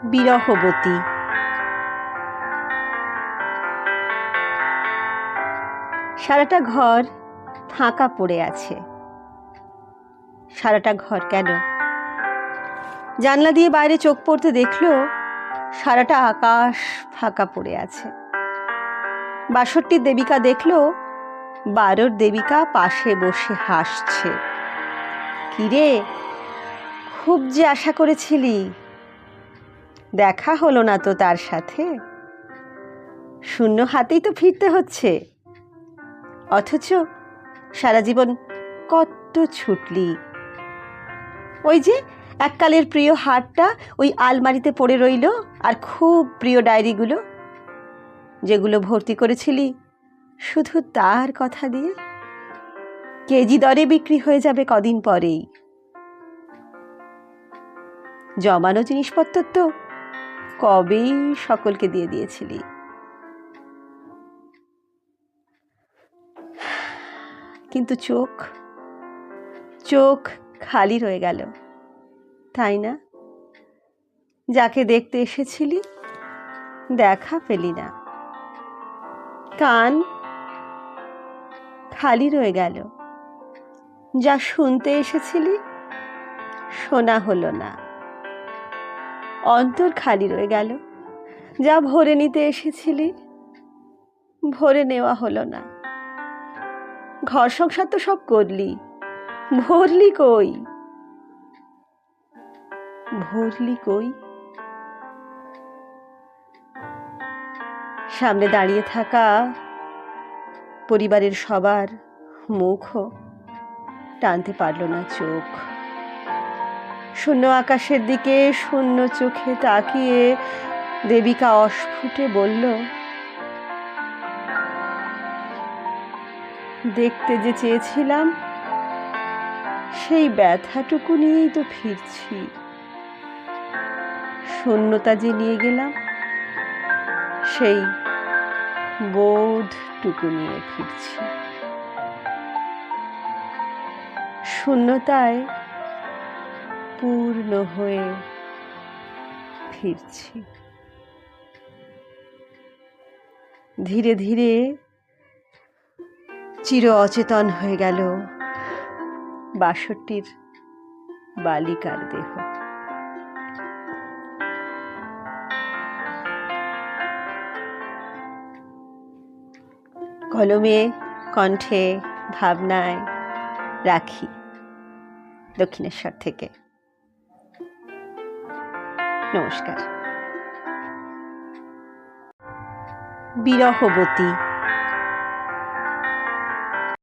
বিরহবতী। সারাটা ঘর ফাঁকা পড়ে আছে। সারাটা ঘর কেন? জানলা দিয়ে বাইরে চোখ পড়তে দেখলো সারাটা আকাশ ফাঁকা পড়ে আছে। ৬২ দেবিকা দেখলো ১২ দেবিকা পাশে বসে হাসছে। কিরে, খুব যে আশা করেছিলি, দেখা হলো না তো তার সাথে। শূন্য হাতেই তো ফিরতে হচ্ছে, অথচ সারা জীবন কত ছুটলি। ওই যে এককালের প্রিয় হারটা ওই আলমারিতে পড়ে রইল, আর খুব প্রিয় ডায়েরিগুলো যেগুলো ভর্তি করেছিলি শুধু তার কথা দিয়ে, কেজি দরে বিক্রি হয়ে যাবে কদিন পরেই। জমানো জিনিসপত্র তো কবেই সকলকে দিয়ে দিয়েছিলি। কিন্তু চোখ চোখ খালি রয়ে গেল, তাই না? যাকে দেখতে এসেছিলি দেখা পেলি না। কান খালি রয়ে গেল, যা শুনতে এসেছিলি শোনা হলো না। অন্তর খালি রয়ে গেল, যা ভরে নিতে এসেছিলি ভরে নেওয়া হলো না। ঘর সংসার তো সব করলি, ভরলি কই? ভরলি কই? সামনে দাঁড়িয়ে থাকা পরিবারের সবার মুখও টানতে পারল না চোখ। শূন্য আকাশের দিকে শূন্য চোখে তাকিয়ে দেবিকা অস্ফুটে বলল, দেখতে যে চেয়েছিলাম সেই ব্যথাটুকু নিয়েই তো ফিরছি। শূন্যতা যে নিয়ে গেলাম সেই বোধটুকু নিয়ে ফিরছি। শূন্যতায় পূর্ণ হয়ে ফিরছি। ধীরে ধীরে চির অচেতন হয়ে গেল ৬২ বালিকার দেহ। কলমে, কণ্ঠে, ভাবনায় রাখি, দক্ষিণেশ্বর থেকে। নমস্কার। বিরহবতী।